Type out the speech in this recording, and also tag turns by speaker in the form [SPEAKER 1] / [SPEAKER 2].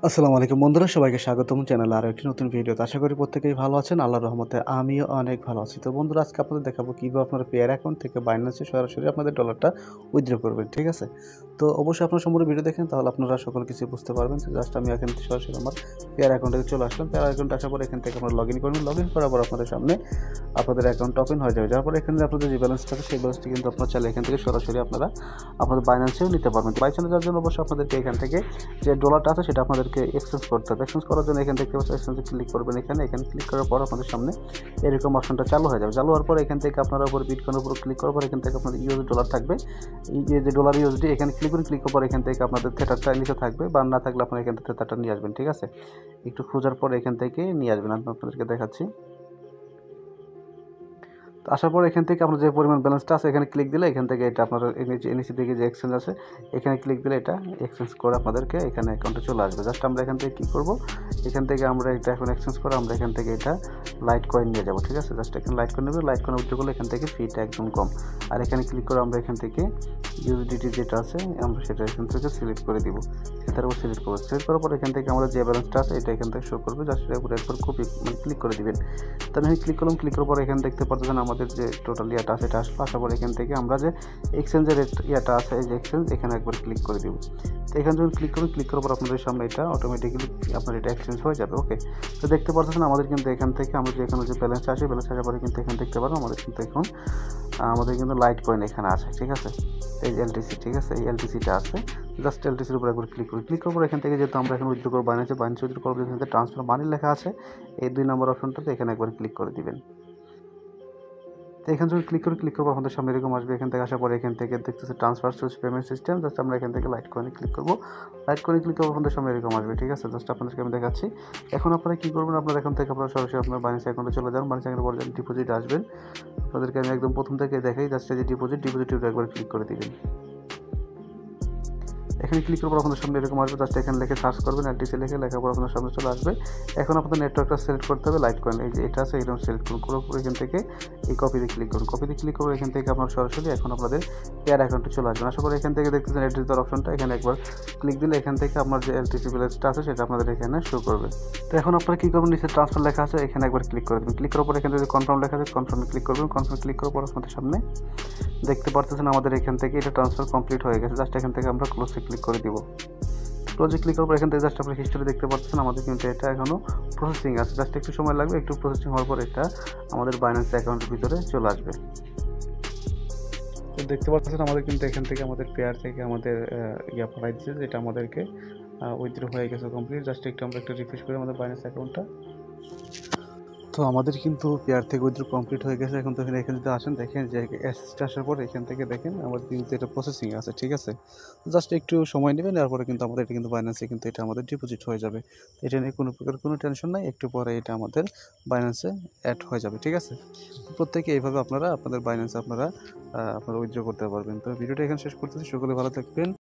[SPEAKER 1] আসসালামু আলাইকুম বন্ধুরা, সবাইকে স্বাগতম চ্যানেলে আরও একটি নতুন ভিডিওতে। আশা করি প্রত্যেকেই ভালো আছেন। আল্লাহর রহমতে আমিও অনেক ভালো আছি। তো বন্ধুরা, আজকে আপনাদের দেখাবো কীভাবে আপনারা পেয়ার অ্যাকাউন্ট থেকে বাইন্যান্সে সরাসরি আপনাদের ডলারটা উইথড্র করবেন, ঠিক আছে? তো অবশ্যই আপনারা সম্পূর্ণ ভিডিও দেখেন, তাহলে আপনারা সকল কিছু বুঝতে পারবেন। তো জাস্ট আমি এখান থেকে সরাসরি আমার পেয়ার অ্যাকাউন্টে চলে আসলাম। পেয়ার অ্যাকাউন্টে আসার পর এখান থেকে আপনারা লগ ইন করবেন। লগ ইন করার পর আপনাদের সামনে আপনাদের অ্যাকাউন্ট ওপেন হয়ে যাবে। যার পরে এখানে আপনাদের যে ব্যালেন্স থাকে সেই ব্যালেন্সটি কিন্তু আপনারা চাইলে এখান থেকে সরাসরি আপনারা আপনাদের বাইন্যান্সেও নিতে পারবেন। বাইন্যান্সে যাওয়ার জন্য অবশ্যই আপনাদেরকে এখান থেকে যে ডলারটা আছে সেটা আপনাদেরকে এক্সচেঞ্জ করতে হবে। এক্সচেঞ্জ করার জন্য এখান থেকে এক্সচেঞ্জে ক্লিক করবেন। এখানে ক্লিক করার পর আপনাদের সামনে এরকম অপশনটা চালু হয়ে যাবে। চালু হওয়ার পর এখান থেকে আপনারা উপর বিটকয়েনের উপর ক্লিক করার পর এখান থেকে আপনাদের ইউএসডি ডলার থাকবে। এই যে ডলার ইউএসডি এখানে ক্লিক করুন। ক্লিক করার পর এখান থেকে আপনাদের থেটারটা নিচে থাকবে, বা না থাকলে আপনারা এখান থেকে থেটারটা নিয়ে আসবেন, ঠিক আছে? একটু খোঁজার পর এখান থেকে নিয়ে আসবেন। আমি আপনাদেরকে দেখাচ্ছি। তো আসার পর এখান থেকে আপনার যে পরিমাণ ব্যালেন্সটা আছে এখানে ক্লিক দিলে এখান থেকে এটা আপনার নিচে দিকে যে এক্সচেঞ্জ আছে এখানে ক্লিক দিলে এটা এক্সচেঞ্জ করে আপনাদেরকে এখানে অ্যাকাউন্টে চলে আসবে। জাস্ট আমরা এখান থেকে কী করবো, এখান থেকে আমরা এটা এখন এক্সচেঞ্জ করে আমরা এখান থেকে এটা লাইট কয়েন নিয়ে যাবো, ঠিক আছে? জাস্ট এখানে লাইট কয়েন নেবে। লাইট কয়েন উঠতে করলে এখান থেকে ফিটা একদম কম। আর এখানে ক্লিক করে আমরা এখান থেকে ইউএসডিটি যেটা আছে আমরা সেটা এখান থেকে সিলেক্ট করে দিব। এটার উপর সিলেক্ট করবো। সিলেক্ট করার পর এখান থেকে আমাদের যে ব্যালেন্সটা আছে এটা এখান থেকে শো করবে। জাস্ট এর উপরে একবার কপি ক্লিক করে দিবেন। তাহলে আমি ক্লিক করলাম। ক্লিক করার পর এখানে দেখতে পাচ্ছেন আমাদের যে টোটাল ইয়াটা আছে এটা আসলো। আসার পর এখান থেকে আমরা যে এক্সচেঞ্জের ইয়াটা আছে এই যে এক্সচেঞ্জ এখানে একবার ক্লিক করে দিব। তো এখানে যখন ক্লিক করুন, ক্লিক করার পর আপনাদের সামনে এটা অটোমেটিক্যালি আপনার এটা এক্সচেঞ্জ হয়ে যাবে। ওকে, তো দেখতে পাচ্ছেন আমাদের কিন্তু এখান থেকে আমরা যে এখানে যে ব্যালেন্স আসে ব্যালেন্স আসার পরে কিন্তু এখানে দেখতে পারবো আমাদের কিন্তু এখন আমাদের কিন্তু লাইট কয়েন এখানে আছে, ঠিক আছে? এই যে এলটিসি, ঠিক আছে? এই এলটিসিটা আছে। জাস্ট এলটিসির উপর একবার ক্লিক করি। ক্লিক করার পর এখান থেকে যেহেতু আমরা এখন উইথড্র করবো বাইন্যান্সে উইথড্র করবো, এখান থেকে ট্রান্সফার মানি লেখা আছে এই 2 নম্বর অপশনটাতে এখানে একবার ক্লিক করে দিবেন। তো এখানে যখন ক্লিক করবো আমাদের সামনে এরকম আসবে। এখান থেকে আসার পরে এখান থেকে দেখতেছে transfer switch payment system. Just আমরা এখান থেকে লাইট কয়েনে ক্লিক করবো। লাইট কয়েনে ক্লিক করবো আপনাদের সামনে এরকম আসবে, ঠিক আছে? জাস্ট আপনাদেরকে আমি দেখাচ্ছি। এখন আপনারা কী করবেন, আপনারা এখান থেকে আপনারা সরাসরি আপনার বাইন্যান্স অ্যাকাউন্টে চলে যান। বাইন্যান্স অ্যাকাউন্টে পরে ডিপোজিট আসবেন। আপনাদেরকে আমি একদম প্রথম থেকে দেখাই। জাস্ট এই যে ডিপোজিটের একবার ক্লিক করে দিবেন। এখানে ক্লিক করার পর আপনাদের সামনে এরকম আসবে। জাস্ট এখানে লিখে সার্চ করবেন, এলটিসি লিখে লেখার পর আপনাদের সামনে চলে আসবে। এখন আপনাদের নেটওয়ার্কটা সিলেক্ট করতে হবে। লাইট কয়েন এই যে এটা আছে এরকম সিলেক্ট করুন। করার পর এখান থেকে এই কপিতে ক্লিক করুন। কপিতে ক্লিক করে এখান থেকে আপনার সরাসরি এখন আপনাদের পেয়ার অ্যাকাউন্টে চলে আসবেন। আশা করি এখান থেকে দেখতেছেন এলটিসি দেওয়ার অপশনটা এখানে একবার ক্লিক দিলে এখান থেকে আপনার যে এলটিসি ব্যালেন্সটা আছে সেটা আপনাদের এখানে শো করবে। তো এখন আপনারা কী করবেন, নিচে ট্রান্সফার লেখা আছে এখানে একবার ক্লিক করে দেবেন। ক্লিক করার পর এখান থেকে কনফার্ম লেখা আছে কনফার্মে ক্লিক করবেন। কনফার্মে ক্লিক করার পর আপনাদের সামনে দেখতে পারতেছেন আমাদের এখান থেকে এটা ট্রান্সফার কমপ্লিট হয়ে গেছে। জাস্ট এখান থেকে আমরা ক্লোজে ক্লিক করে দিব। ক্লোজে ক্লিক করার পর এখান থেকে জাস্ট আপনার হিস্টোরি দেখতে পাচ্ছেন আমাদের কিন্তু এটা এখনও প্রসেসিং আছে। জাস্ট একটু সময় লাগবে। একটু প্রসেসিং হওয়ার পর এটা আমাদের বাইন্যান্স অ্যাকাউন্টের ভিতরে চলে আসবে। তো দেখতে পাচ্ছেন আমাদের কিন্তু এখান থেকে আমাদের পেয়ার থেকে আমাদের পাঠাই দিচ্ছে যেটা আমাদেরকে উইথড্র হয়ে গেছে কমপ্লিট। জাস্ট একটু আমরা একটু রিফ্রেশ করি আমাদের বাইন্যান্স অ্যাকাউন্টটা। তো আমাদের কিন্তু পেয়ার থেকে উইথড্র কমপ্লিট হয়ে গেছে। এখন তো এখানে যদি আসেন দেখেন যে অ্যাসেসটা আসার পর এখান থেকে দেখেন আমাদের কিন্তু এটা প্রসেসিং আছে, ঠিক আছে? জাস্ট একটু সময় নেবেন, এরপরে কিন্তু আমাদের এটা কিন্তু বাইন্যান্সে কিন্তু এটা আমাদের ডিপোজিট হয়ে যাবে। এটা নিয়ে কোনো প্রকার কোনো টেনশন নাই। একটু পরে এটা আমাদের বাইন্যান্সে অ্যাড হয়ে যাবে, ঠিক আছে? তো প্রত্যেকে এইভাবে আপনারা আপনাদের বাইন্যান্সে আপনারা উইথড্র করতে পারবেন। তো ভিডিওটা এখানে শেষ করতেছি। সকলে ভালো থাকবেন।